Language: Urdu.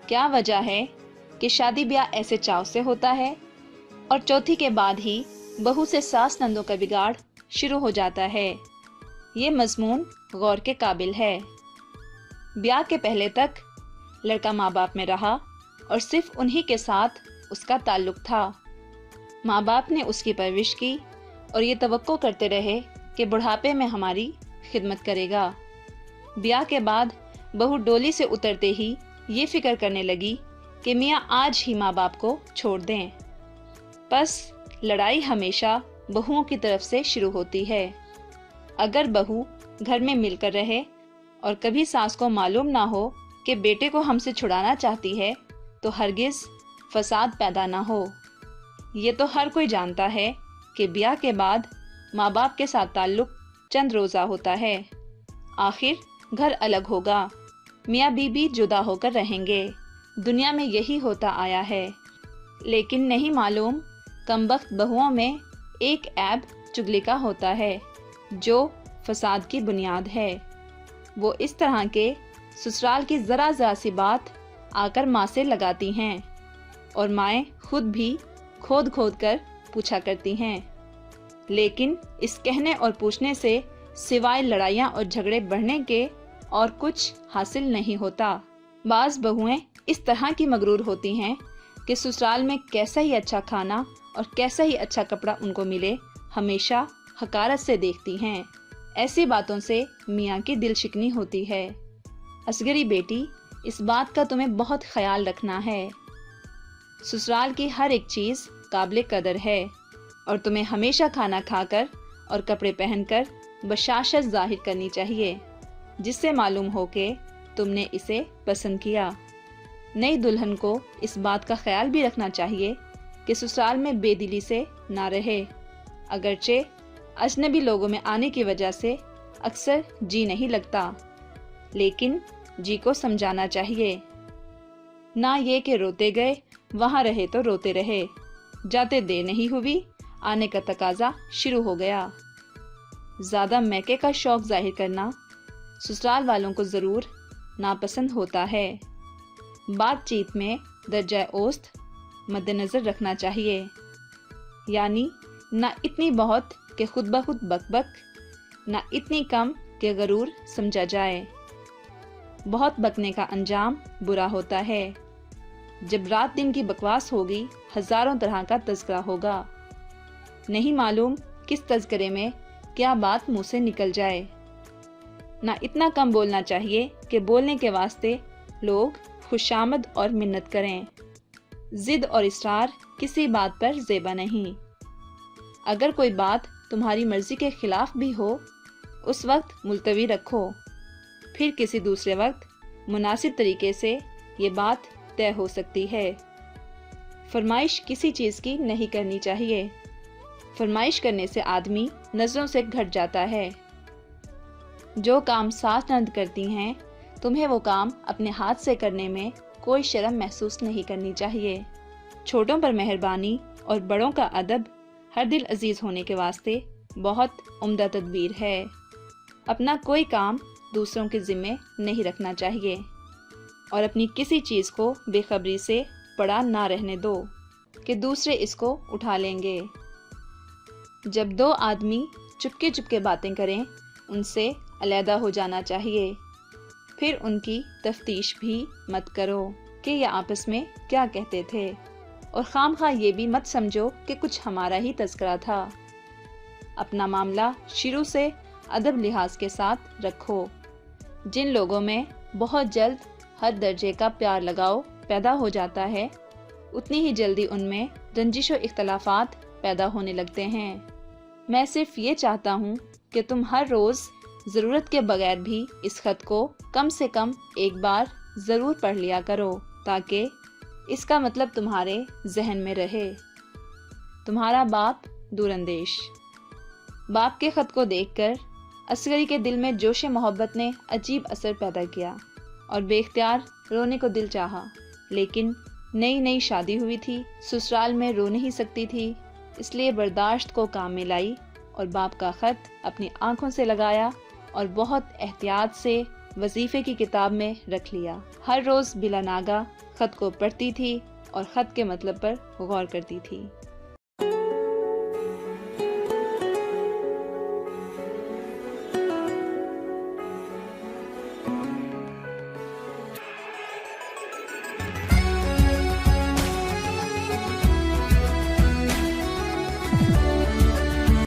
کیا وجہ ہے کہ شادی بیاہ ایسے چاو سے ہوتا ہے اور چوتھی کے بعد ہی بہو سے ساس نندوں کا بگاڑ شروع ہو جاتا ہے؟ یہ مضمون غور کے قابل ہے۔ بیاہ کے پہلے تک لڑکا ماں باپ میں رہا اور صرف انہی کے ساتھ اس کا تعلق تھا۔ ماں باپ نے اس کی پرورش کی اور یہ توقع کرتے رہے کہ بڑھاپے میں ہماری خدمت کرے گا۔ بیاہ کے بعد بہو ڈولی سے اترتے ہی یہ فکر کرنے لگی کہ میاں آج ہی ماں باپ کو چھوڑ دیں۔ پس لڑائی ہمیشہ بہوؤں کی طرف سے شروع ہوتی ہے۔ اگر بہو گھر میں مل کر رہے اور کبھی ساس کو معلوم نہ ہو کہ بیٹے کو ہم سے چھڑانا چاہتی ہے تو ہرگز فساد پیدا نہ ہو۔ یہ تو ہر کوئی جانتا ہے کہ بیاہ کے بعد ماں باپ کے ساتھ تعلق چند روزہ ہوتا ہے، آخر گھر الگ ہوگا، میاں بیوی جدا ہو کر رہیں گے، دنیا میں یہی ہوتا آیا ہے۔ لیکن نہیں معلوم کمبخت بہوؤں میں ایک عیب چگلی کا ہوتا ہے جو فساد کی بنیاد ہے۔ وہ اس طرح کے سسرال کی ذرا سی بات آ کر ماں سے لگاتی ہیں اور مائیں خود بھی کھود کر پوچھا کرتی ہیں، لیکن اس کہنے اور پوچھنے سے سوائے لڑائیاں اور جھگڑے بڑھنے کے اور کچھ حاصل نہیں ہوتا۔ بعض بہویں اس طرح کی مغرور ہوتی ہیں کہ سسرال میں کیسا ہی اچھا کھانا اور کیسا ہی اچھا کپڑا ان کو ملے ہمیشہ حقارت سے دیکھتی ہیں۔ ایسی باتوں سے میاں کی دل شکنی ہوتی ہے۔ اصغری بیٹی، اس بات کا تمہیں بہت خیال رکھنا ہے۔ سسرال کی ہر ایک چیز قابل قدر ہے اور تمہیں ہمیشہ کھانا کھا کر اور کپڑے پہن کر بشاشت ظاہر کرنی چاہیے، جس سے معلوم ہو کہ تم نے اسے پسند کیا۔ نئی دلہن کو اس بات کا خیال بھی رکھنا چاہیے کہ سسرال میں بے دلی سے نہ رہے، اگرچہ اجنبی لوگوں میں آنے کی وجہ سے اکثر جی نہیں لگتا، لیکن جی کو سمجھانا چاہیے۔ نہ یہ کہ روتے گئے وہاں رہے تو روتے رہے، جاتے دیر نہیں ہوئی آنے کا تقاضا شروع ہو گیا۔ زیادہ میکے کا شوق ظاہر کرنا سسرال والوں کو ضرور ناپسند ہوتا ہے۔ بات چیت میں درجہ اوسط مد نظر رکھنا چاہیے، یعنی نہ اتنی بہت کہ خود بخود بک بک، نہ اتنی کم کہ غرور سمجھا جائے۔ بہت بکنے کا انجام برا ہوتا ہے۔ جب رات دن کی بکواس ہوگی ہزاروں طرح کا تذکرہ ہوگا، نہیں معلوم کس تذکرے میں کیا بات منہ سے نکل جائے۔ نہ اتنا کم بولنا چاہیے کہ بولنے کے واسطے لوگ خوشامد اور منت کریں۔ ضد اور اصرار کسی بات پر زیبا نہیں۔ اگر کوئی بات تمہاری مرضی کے خلاف بھی ہو اس وقت ملتوی رکھو، پھر کسی دوسرے وقت مناسب طریقے سے یہ بات طے ہو سکتی ہے۔ فرمائش کسی چیز کی نہیں کرنی چاہیے۔ فرمائش کرنے سے آدمی نظروں سے گھٹ جاتا ہے۔ جو کام ساس نند کرتی ہیں تمہیں وہ کام اپنے ہاتھ سے کرنے میں کوئی شرم محسوس نہیں کرنی چاہیے۔ چھوٹوں پر مہربانی اور بڑوں کا ادب ہر دل عزیز ہونے کے واسطے بہت عمدہ تدبیر ہے۔ اپنا کوئی کام دوسروں کے ذمے نہیں رکھنا چاہیے اور اپنی کسی چیز کو بے خبری سے پڑا نہ رہنے دو کہ دوسرے اس کو اٹھا لیں گے۔ جب دو آدمی چپکے چپکے باتیں کریں ان سے علیحدہ ہو جانا چاہیے، پھر ان کی تفتیش بھی مت کرو کہ یہ آپس میں کیا کہتے تھے، اور خام خواہ یہ بھی مت سمجھو کہ کچھ ہمارا ہی تذکرہ تھا۔ اپنا معاملہ شروع سے ادب لحاظ کے ساتھ رکھو۔ جن لوگوں میں بہت جلد ہر درجے کا پیار لگاؤ پیدا ہو جاتا ہے، اتنی ہی جلدی ان میں رنجش و اختلافات پیدا ہونے لگتے ہیں۔ میں صرف یہ چاہتا ہوں کہ تم ہر روز ضرورت کے بغیر بھی اس خط کو کم سے کم ایک بار ضرور پڑھ لیا کرو، تاکہ اس کا مطلب تمہارے ذہن میں رہے۔ تمہارا باپ دور اندیش۔ باپ کے خط کو دیکھ کر اصغری کے دل میں جوش محبت نے عجیب اثر پیدا کیا اور بے اختیار رونے کو دل چاہا، لیکن نئی شادی ہوئی تھی، سسرال میں رو نہیں سکتی تھی، اس لیے برداشت کو کام میں لائی اور باپ کا خط اپنی آنکھوں سے لگایا اور بہت احتیاط سے وظیفے کی کتاب میں رکھ لیا۔ ہر روز بلا ناگہ خط کو پڑھتی تھی اور خط کے مطلب پر غور کرتی تھی۔